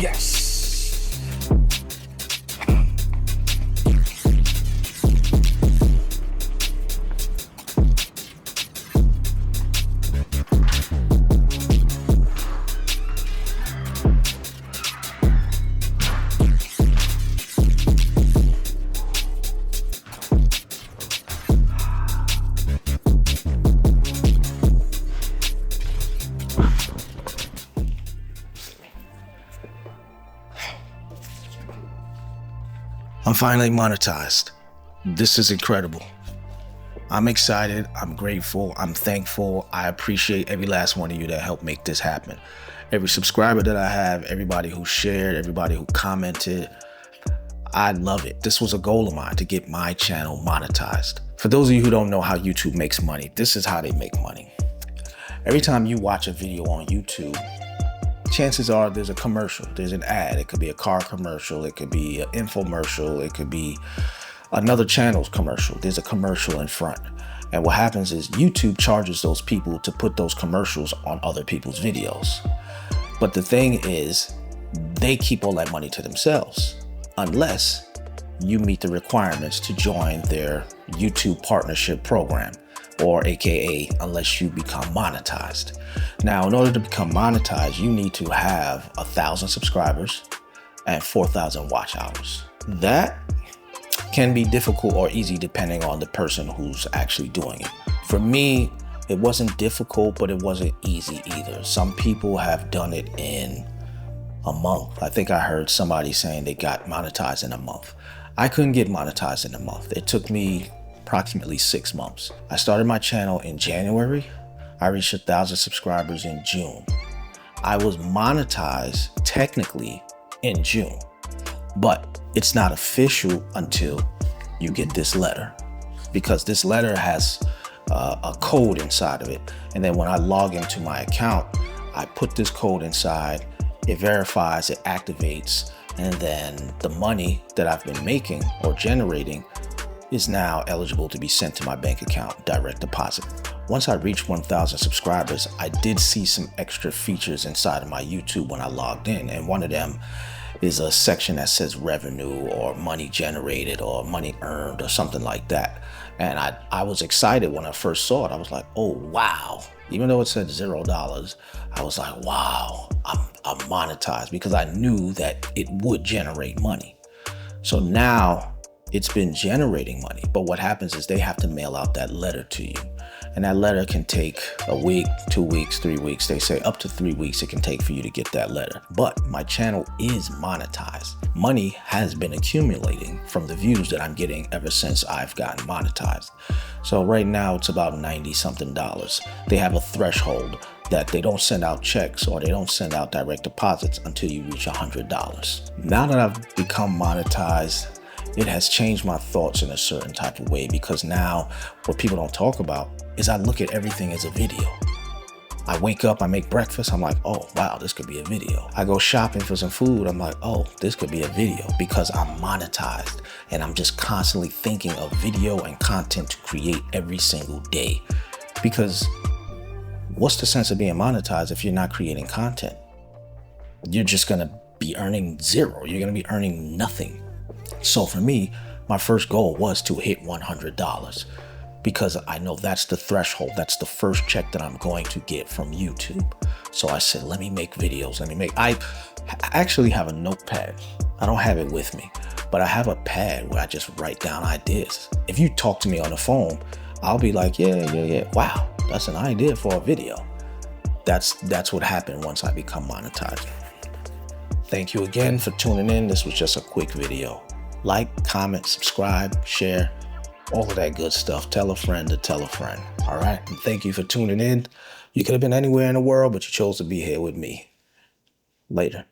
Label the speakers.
Speaker 1: Yes. I'm finally monetized. This is incredible. I'm excited, I'm grateful, I'm thankful. I appreciate every last one of you that helped make this happen. Every subscriber that I have, everybody who shared, everybody who commented, I love it. This was a goal of mine, to get my channel monetized. For those of you who don't know how YouTube makes money, this is how they make money. Every time you watch a video on YouTube, chances are there's a commercial, there's an ad. It could be a car commercial, it could be an infomercial, it could be another channel's commercial. There's a commercial in front. And what happens is YouTube charges those people to put those commercials on other people's videos. But the thing is, they keep all that money to themselves unless you meet the requirements to join their YouTube partnership program, or AKA unless you become monetized. Now, in order to become monetized, you need to have 1,000 subscribers and 4,000 watch hours. That can be difficult or easy depending on the person who's actually doing it. For me, it wasn't difficult, but it wasn't easy either. Some people have done it in a month. I think I heard somebody saying they got monetized in a month. I couldn't get monetized in a month. It took me approximately 6 months. I started my channel in January. I reached 1,000 subscribers in June. I was monetized technically in June, but it's not official until you get this letter, because this letter has a code inside of it. And then when I log into my account, I put this code inside, it verifies, it activates, and then the money that I've been making or generating is now eligible to be sent to my bank account, direct deposit. Once I reached 1,000 subscribers, I did see some extra features inside of my YouTube when I logged in. And one of them is a section that says revenue or money generated or money earned or something like that. And I was excited when I first saw it. I was like, oh, wow. Even though it said $0, I was like, wow, I'm monetized, because I knew that it would generate money. So now it's been generating money. But what happens is they have to mail out that letter to you. And that letter can take a week, 2 weeks, 3 weeks. They say up to 3 weeks it can take for you to get that letter. But my channel is monetized. Money has been accumulating from the views that I'm getting ever since I've gotten monetized. So right now it's about $90-something. They have a threshold that they don't send out checks or they don't send out direct deposits until you reach $100. Now that I've become monetized, it has changed my thoughts in a certain type of way, because now what people don't talk about is I look at everything as a video. I wake up, I make breakfast, I'm like, oh, wow, this could be a video. I go shopping for some food, I'm like, oh, this could be a video, because I'm monetized and I'm just constantly thinking of video and content to create every single day. Because what's the sense of being monetized if you're not creating content? You're just gonna be earning zero. You're gonna be earning nothing. So for me, my first goal was to hit $100, because I know that's the threshold. That's the first check that I'm going to get from YouTube. So I said, let me make videos. I actually have a notepad. I don't have it with me, but I have a pad where I just write down ideas. If you talk to me on the phone, I'll be like, yeah. Wow, that's an idea for a video. That's what happened once I become monetized. Thank you again for tuning in. This was just a quick video. Like, comment, subscribe, share, all of that good stuff. Tell a friend to tell a friend. All right. And thank you for tuning in. You could have been anywhere in the world, but you chose to be here with me. Later.